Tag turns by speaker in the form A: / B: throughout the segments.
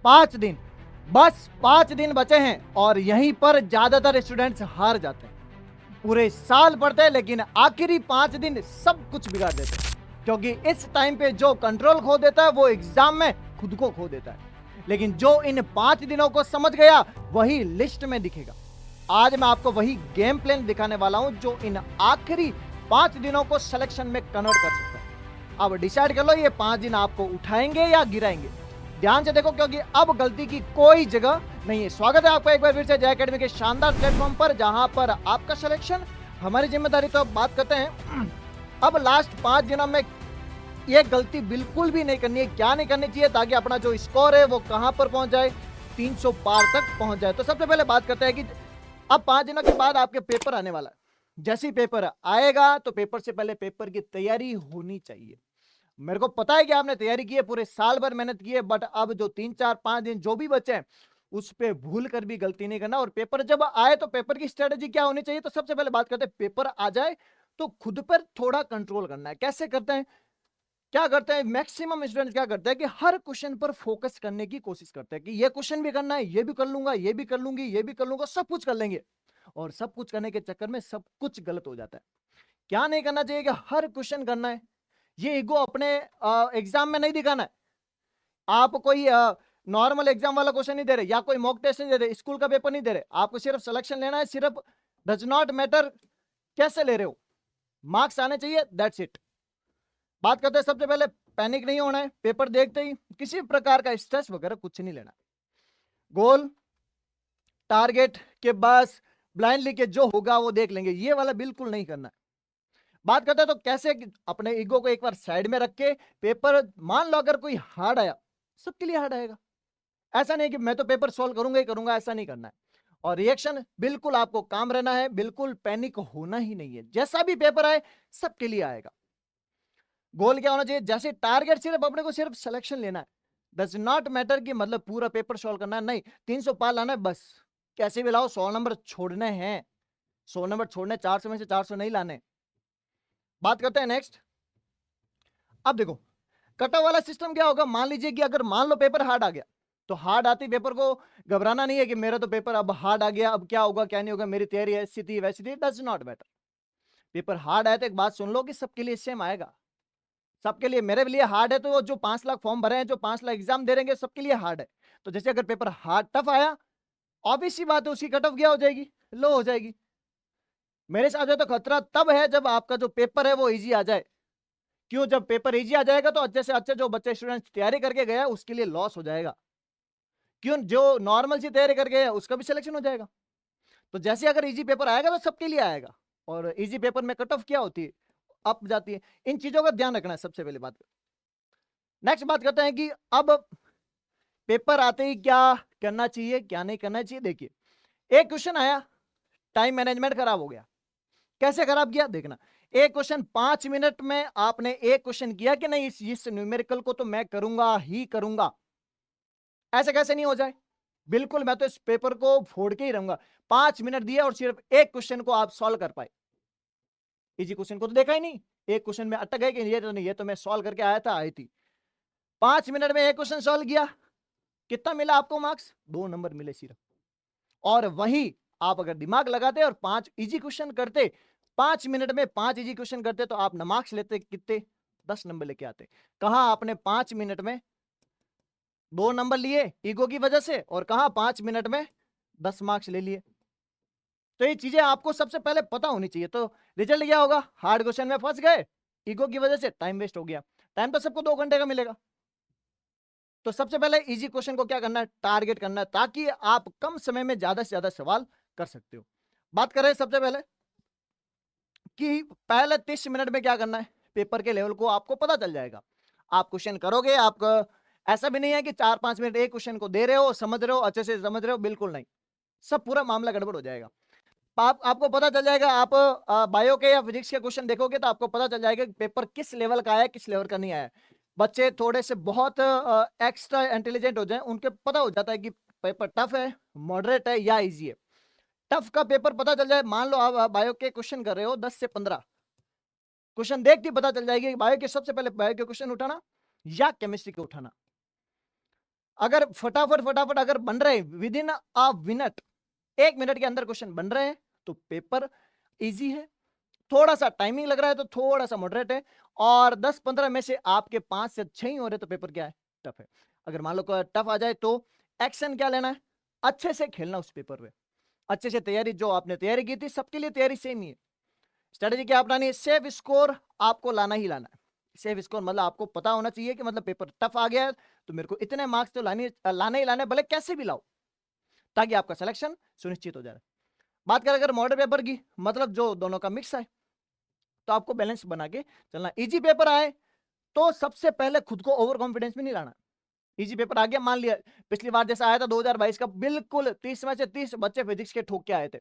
A: 5 दिन, बस 5 दिन बचे हैं और यहीं पर ज्यादातर स्टूडेंट्स हार जाते हैं। पूरे साल पढ़ते हैं लेकिन आखिरी 5 दिन सब कुछ बिगाड़ देते हैं, क्योंकि इस टाइम पे जो कंट्रोल खो देता है वो एग्जाम में खुद को खो देता है। लेकिन जो इन 5 दिनों को समझ गया वही लिस्ट में दिखेगा। आज मैं आपको वही गेम प्लान दिखाने वाला हूं जो इन आखिरी 5 दिनों को सिलेक्शन में कन्वर्ट कर सकता है। अब डिसाइड कर लो ये 5 दिन आपको उठाएंगे या गिराएंगे। ध्यान से देखो क्योंकि अब गलती की कोई जगह नहीं है। स्वागत है आपका एक बार फिर से जय अकेडमी के शानदार प्लेटफॉर्म पर, जहां पर आपका सिलेक्शन हमारी जिम्मेदारी। तो अब बात करते हैं अब लास्ट 5 दिनों में ये गलती बिल्कुल भी नहीं करनी है। क्या नहीं करनी चाहिए ताकि अपना जो स्कोर है वो कहां पर पहुंच जाए, 300 पार तक पहुंच जाए। तो सबसे पहले बात करते हैं कि अब 5 दिनों के बाद आपके पेपर आने वाला है। जैसे ही पेपर आएगा तो पेपर से पहले पेपर की तैयारी होनी चाहिए। मेरे को पता है कि आपने तैयारी की है, पूरे साल भर मेहनत की है, बट अब जो 3 4 5 दिन जो भी बचे हैं उस पे भूल कर भी गलती नहीं करना। और पेपर जब आए तो पेपर की स्ट्रेटेजी क्या होनी चाहिए। तो सबसे पहले बात करते हैं, पेपर आ जाए तो खुद पर थोड़ा कंट्रोल करना है। कैसे करते हैं, क्या करते हैं, मैक्सिमम स्टूडेंट क्या करते हैं कि हर क्वेश्चन पर फोकस करने की कोशिश करते हैं कि ये क्वेश्चन भी करना है, ये भी कर लूंगा, ये भी कर लूंगी, ये भी कर लूंगा, सब कुछ कर लेंगे। और सब कुछ करने के चक्कर में सब कुछ गलत हो जाता है। क्या नहीं करना चाहिए कि हर क्वेश्चन करना है। ये ईगो अपने एग्जाम में नहीं दिखाना है। आप कोई नॉर्मल एग्जाम वाला क्वेश्चन नहीं दे रहे या कोई मॉक टेस्ट नहीं दे रहे, स्कूल का पेपर नहीं दे रहे, आपको सिर्फ सिलेक्शन लेना है। सिर्फ डज नॉट मैटर कैसे ले रहे हो, मार्क्स आने चाहिए, दैट्स इट। बात करते हैं सबसे पहले, पैनिक नहीं होना है। पेपर देखते ही किसी प्रकार का स्ट्रेस वगैरह कुछ नहीं लेना। गोल टारगेट के बस ब्लाइंडली के जो होगा वो देख लेंगे, ये वाला बिल्कुल नहीं करना है। बात करते हैं तो कैसे अपने ईगो को एक बार साइड में रख के पेपर, मान लो अगर कोई हार्ड आया, सबके लिए हार्ड आएगा। ऐसा नहीं कि मैं तो पेपर सॉल्व करूंगा ही करूंगा, ऐसा नहीं करना है। और रिएक्शन बिल्कुल आपको काम रहना है, बिल्कुल पैनिक होना ही नहीं है। जैसा भी पेपर आए सबके लिए आएगा। गोल क्या होना चाहिए, जैसे टारगेट सिर्फ अपने को सिर्फ सिलेक्शन लेना है। डज नॉट मैटर कि मतलब पूरा पेपर सॉल्व करना है, नहीं, 300 पार लाना है बस। कैसे भी लाओ, 100 नंबर छोड़ने हैं, 100 नंबर छोड़ने, 400 में से 400 नहीं लाने। बात करते हैं नेक्स्ट। अब देखो कट ऑफ वाला सिस्टम क्या होगा। मान लीजिए कि अगर मान लो पेपर हार्ड आ गया, तो हार्ड आते पेपर को घबराना नहीं है कि मेरा तो पेपर अब हार्ड आ गया, अब क्या होगा क्या नहीं होगा, मेरी तैयारी ऐसी थी वैसी थी, does not matter. Paper hard आया तो एक बात सुन लो कि सबके लिए सेम आएगा। सबके लिए, मेरे लिए हार्ड है तो वो जो 5 लाख फॉर्म भरे हैं, जो 5 लाख एग्जाम दे रहेंगे, सबके लिए हार्ड है। तो जैसे अगर पेपर हार्ड टफ आया, ऑब्वियस सी बात है उसकी कट ऑफ क्या हो जाएगी, लो हो जाएगी। मेरे साथ तो खतरा तब है जब आपका जो पेपर है वो इजी आ जाए। क्यों, जब पेपर इजी आ जाएगा तो अच्छे से अच्छे जो बच्चे स्टूडेंट तैयारी करके गया उसके लिए लॉस हो जाएगा। क्यों, जो नॉर्मल सी तैयारी करके गया उसका भी सिलेक्शन हो जाएगा। तो जैसे अगर इजी पेपर आएगा तो सबके लिए आएगा। और इजी पेपर में कट ऑफ क्या होती है, अप जाती है। इन चीजों का ध्यान रखना है सबसे पहले बात। नेक्स्ट बात करते हैं कि अब पेपर आते ही क्या करना चाहिए, क्या नहीं करना चाहिए। देखिए एक क्वेश्चन आया, टाइम मैनेजमेंट खराब हो गया। कैसे खराब किया देखना। एक क्वेश्चन 5 मिनट में आपने एक क्वेश्चन किया कि नहीं, इस न्यूमेरिकल को तो मैं करूंगा ही करूंगा, ऐसे कैसे नहीं हो जाए। बिल्कुल, मैं तो इस पेपर को फोड़ के ही रहूंगा। 5 मिनट दिए और सिर्फ एक क्वेश्चन को आप सॉल्व कर पाए। इजी क्वेश्चन को तो देखा ही नहीं, एक क्वेश्चन में अटक गए कि ये तो नहीं, ये तो मैं सॉल्व करके आया था, आई थी। 5 मिनट में एक क्वेश्चन सॉल्व किया, कितना मिला आपको मार्क्स, 2 नंबर मिले सिर्फ। और वही आप अगर दिमाग लगाते और 5 इजी क्वेश्चन करते, 5 मिनट में 5 इजी क्वेश्चन करते, तो आप न मार्क्स लेते कितने, 10 नंबर लेके आते। कहा आपने 5 मिनट में 2 नंबर लिए ईगो की वजह से, और कहा 5 मिनट में 10 मार्क्स ले लिए। तो ये चीजें आपको सबसे पहले पता होनी चाहिए। तो रिजल्ट क्या होगा, हार्ड क्वेश्चन में फंस गए, ईगो की वजह से टाइम वेस्ट हो गया। टाइम तो सबको 2 घंटे का मिलेगा। तो सबसे पहले इजी क्वेश्चन को क्या करना है, टारगेट करना है, ताकि आप कम समय में ज्यादा से ज्यादा सवाल कर सकते हो। बात करें सबसे पहले कि पहले 30 मिनट में क्या करना है, पेपर के लेवल को आपको पता चल जाएगा। आप क्वेश्चन करोगे, आपका ऐसा भी नहीं है कि 4 5 मिनट एक क्वेश्चन को दे रहे हो, समझ रहे हो, अच्छे से समझ रहे हो, बिल्कुल नहीं। सब पूरा मामला गड़बड़ हो जाएगा। आपको पता चल जाएगा। आप बायो के या फिजिक्स के क्वेश्चन देखोगे तो आपको पता चल जाएगा कि पेपर किस लेवल का आया, किस लेवल का नहीं आया। बच्चे थोड़े से बहुत एक्स्ट्रा इंटेलिजेंट हो जाएं, उनके पता हो जाता है कि पेपर टफ है, मॉडरेट है या इजी है। टफ का पेपर पता चल जाए, मान लो आप बायो के क्वेश्चन कर रहे हो, 10 से 15 क्वेश्चन देखते ही पता चल जाएगी कि बायो के सबसे पहले बायो के क्वेश्चन उठाना या केमिस्ट्री के उठाना। अगर फटाफट फटाफट अगर बन रहे with in a minute, 1 minute के अंदर क्वेश्चन बन रहे हैं तो पेपर इजी है। थोड़ा सा टाइमिंग लग रहा है तो थोड़ा सा मॉडरेट है। और 10-15 में से आपके 5 से 6 ही हो रहे तो पेपर क्या है, टफ है। अगर मान लो टफ आ जाए तो एक्शन क्या लेना है, अच्छे से खेलना उस पेपर पे, अच्छे से तैयारी, जो आपने तैयारी की थी सबके लिए तैयारी सेम ही है। स्ट्रेटेजी क्या अपनानी है, सेफ स्कोर आपको लाना ही लाना है। सेफ स्कोर मतलब आपको पता होना चाहिए कि मतलब पेपर टफ आ गया है तो मेरे को इतने मार्क्स तो लाने ही लाने, भले कैसे भी लाओ, ताकि आपका सिलेक्शन सुनिश्चित हो जाए। बात करें अगर मॉडल पेपर की, मतलब जो दोनों का मिक्स है, तो आपको बैलेंस बना के चलना। इजी पेपर आए तो सबसे पहले खुद को ओवर कॉन्फिडेंस में नहीं लाना। इजी पेपर आ गया, मान लिया पिछली बार जैसा आया था 2022 का, बिल्कुल 30 में से 30 बच्चे फिजिक्स के ठोक के आए थे,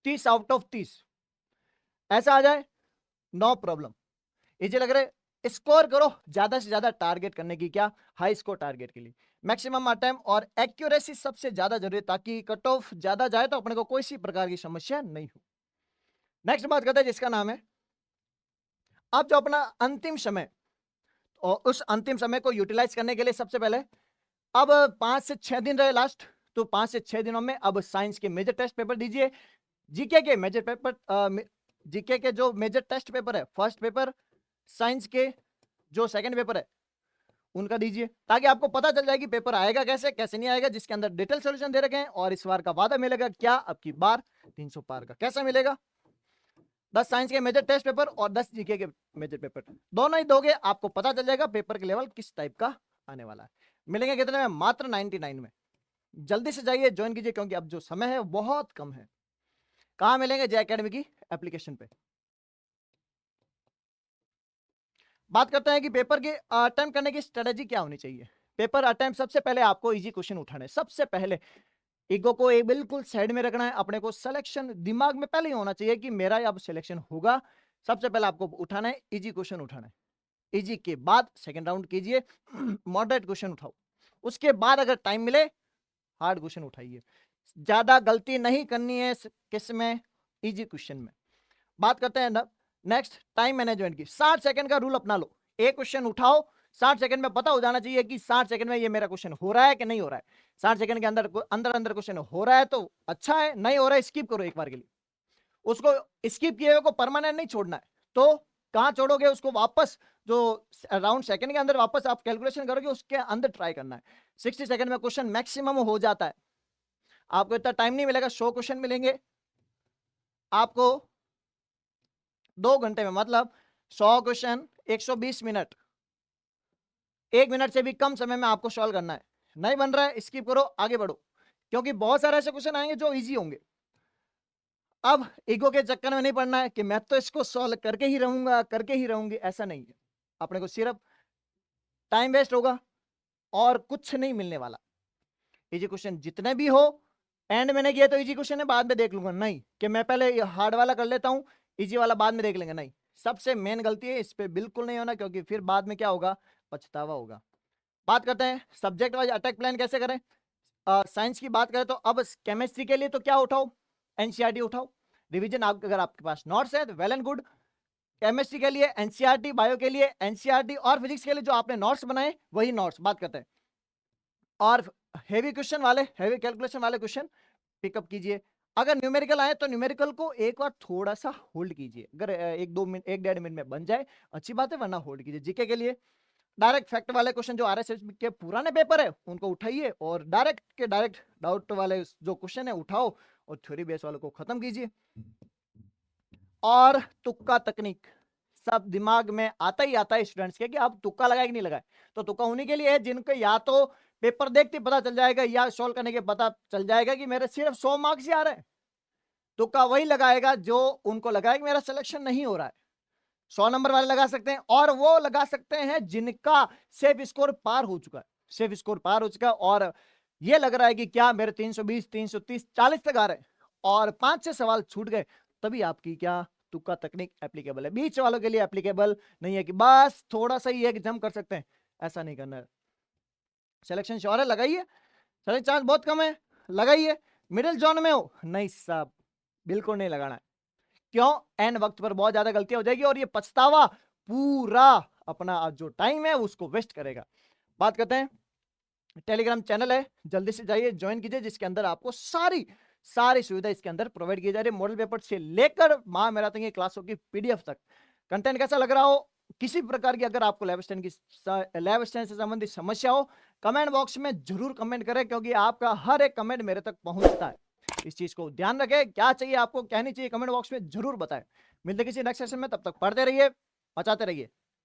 A: 30 आउट ऑफ 30, ऐसा आ जाए नो प्रॉब्लम। इजी लग रहे, स्कोर करो ज्यादा से ज्यादा, टारगेट करने की क्या, हाई स्कोर टारगेट के लिए मैक्सिमम अटेम्प्ट और एक्यूरेसी सबसे ज्यादा जरूरी है, ताकि कट ऑफ ज्यादा जाए तो अपने को कोई सी प्रकार की समस्या नहीं हो। नेक्स्ट बात करते हैं जिसका नाम है, अब जो अपना अंतिम समय, और उस अंतिम समय को यूटिलाइज करने के लिए सबसे पहले अब 5 से 6 दिन रहे लास्ट, तो 5 से 6 दिनों में अब साइंस के मेजर टेस्ट पेपर दीजिए, जीके के मेजर पेपर, जीके के जो मेजर टेस्ट पेपर है, फर्स्ट पेपर, साइंस के जो सेकंड पेपर है उनका दीजिए, ताकि आपको पता चल जाए कि पेपर आएगा कैसे कैसे नहीं आएगा, जिसके अंदर डिटेल सॉल्यूशन दे रखे हैं। और इस बार का वादा मिलेगा क्या, अब की बार 300 पार का कैसा मिलेगा, 10 साइंस के मेजर टेस्ट पेपर और 10 जीके के मेजर पेपर, दोनों ही दोगे, आपको पता चल जाएगा पेपर के लेवल किस टाइप का आने वाला है। मिलेंगे कितने में, मात्र 99 में। जल्दी से जाइए, ज्वाइन कीजिए, क्योंकि अब जो समय है बहुत कम है। कहां मिलेंगे, जे एकेडमी की एप्लीकेशन पे। बात करते हैं कि पेपर के अटेम्प्ट करने की स्ट्रेटेजी क्या होनी चाहिए। पेपर अटेम्प्ट सबसे पहले आपको इजी क्वेश्चन उठाने, सबसे पहले ईगो को एक बिल्कुल साइड में रखना है, अपने को सिलेक्शन दिमाग में पहले ही होना चाहिए कि मेरा अब सिलेक्शन होगा। सबसे पहले आपको उठाना है इजी क्वेश्चन उठाना है, इजी के बाद सेकंड राउंड कीजिए, मॉडरेट क्वेश्चन उठाओ, उसके बाद अगर टाइम मिले हार्ड क्वेश्चन उठाइए। ज्यादा गलती नहीं करनी है किसमें, इजी क्वेश्चन में। बात करते हैं नेक्स्ट टाइम मैनेजमेंट की। 60 सेकंड का रूल अपना लो, एक क्वेश्चन उठाओ, 60 सेकंड में पता हो जाना चाहिए कि 60 सेकंड में ये मेरा क्वेश्चन हो रहा है कि नहीं हो रहा है। 60 सेकंड के अंदर अंदर अंदर क्वेश्चन हो रहा है तो अच्छा है, नहीं हो रहा है स्किप करो एक बार के लिए। उसको स्किप किए हुए को परमानेंट नहीं छोड़ना है, तो कहां छोड़ोगे उसको, वापस जो राउंड सेकंड के अंदर वापस आप कैलकुलेशन करोगे उसके अंदर ट्राई करना है। 60 सेकंड में क्वेश्चन मैक्सिमम हो जाता है, आपको इतना टाइम नहीं मिलेगा, 100 क्वेश्चन मिलेंगे आपको 2 घंटे में, मतलब 100 क्वेश्चन 120 मिनट, 1 मिनट से भी कम समय में आपको सॉल्व करना है। नहीं बन रहा है स्किप करो, आगे बढ़ो, क्योंकि बहुत सारे ऐसे क्वेश्चन आएंगे जो इजी होंगे। अब ईगो के चक्कर में नहीं पड़ना है कि मैं तो इसको सॉल्व करके ही रहूंगा, करके ही रहूंगी, ऐसा नहीं है। अपने को सिर्फ टाइम वेस्ट होगा और कुछ नहीं मिलने वाला। इजी क्वेश्चन जितने भी हो, एंड मैंने किया तो इजी क्वेश्चन है बाद में देख लूंगा, नहीं कि मैं पहले हार्ड वाला कर लेता हूं, इजी वाला बाद में देख लेंगे, नहीं। सबसे मेन गलती है, इस पे बिल्कुल नहीं होना, क्योंकि फिर बाद में क्या होगा, पछतावा होगा। बात करते हैं सब्जेक्ट वाइज अटैक प्लान कैसे करें। साइंस की बात करें तो अब केमिस्ट्री के लिए तो क्या उठाओ, एनसीईआरटी उठाओ। रिवीजन अगर आपके पास नोट्स है तो वेल एंड गुड। केमिस्ट्री के लिए एनसीईआरटी, बायो के लिए एनसीईआरटी, और फिजिक्स के लिए जो आपने नोट्स बनाए वही नोट्स। बात करते हैं और हेवी क्वेश्चन वाले, हेवी कैलकुलेशन वाले क्वेश्चन पिकअप कीजिए। अगर न्यूमेरिकल आए तो न्यूमेरिकल को एक बार थोड़ा सा होल्ड कीजिए, अगर 1-2 मिनट 1-1.5 मिनट में बन जाए अच्छी बात है, वरना होल्ड कीजिए। जीके के लिए डायरेक्ट फैक्ट वाले क्वेश्चन जो आरएसएस के पुराने पेपर है उनको उठाइए, और डायरेक्ट के डायरेक्ट डाउट वाले जो क्वेश्चन है उठाओ, और थ्योरी बेस वालों को खत्म कीजिए। और तुक्का तकनीक सब दिमाग में आता ही आता है स्टूडेंट्स के कि आप तुक्का लगाए कि नहीं लगाए, तो तुक्का उन्हीं के लिए है जिनको या तो पेपर देखते पता चल जाएगा या सॉल्व करने के पता चल जाएगा कि मेरे सिर्फ 100 मार्क्स ही आ रहे हैं। तुक्का वही लगाएगा जो उनको लगाएगा कि मेरा सिलेक्शन नहीं हो रहा है। 100 नंबर वाले लगा सकते हैं, और वो लगा सकते हैं जिनका सेफ स्कोर पार हो चुका है, सेफ स्कोर पार हो चुका है, और ये लग रहा है कि क्या मेरे 320 330 40 तक आ रहे हैं और 5-6 सवाल छूट गए, तभी आपकी क्या तुक्का तकनीक एप्लीकेबल है। बीच वालों के लिए एप्लीकेबल नहीं है कि बस थोड़ा सा ही एक जंप कर सकते हैं, ऐसा नहीं करना है। सिलेक्शन श्योर है, लगाइए, सिलेक्शन चांस बहुत कम है, लगाइए। मिडिल जोन में हो, नहीं साहब बिल्कुल नहीं लगाना है। क्यों, एंड वक्त पर बहुत ज्यादा गलतियां हो जाएगी और ये पछतावा पूरा अपना जो टाइम है उसको वेस्ट करेगा। बात करते हैं टेलीग्राम चैनल है, जल्दी से जाइए ज्वाइन कीजिए, जिसके अंदर आपको सारी सारी सुविधा इसके अंदर प्रोवाइड की जा रही है, मॉडल पेपर से लेकर महामैराथन की क्लासों की पीडीएफ तक। कंटेंट कैसा लग रहा हो, किसी प्रकार की अगर आपको लैब स्टैंड से संबंधित समस्या हो, कमेंट बॉक्स में जरूर कमेंट करें, क्योंकि आपका हर एक कमेंट मेरे तक पहुंचता है। इस चीज को ध्यान रखें, क्या चाहिए आपको, कहनी चाहिए कमेंट बॉक्स में जरूर बताएं। मिलते किसी नेक्स्ट सेशन में, तब तक पढ़ते रहिए, बचाते रहिए।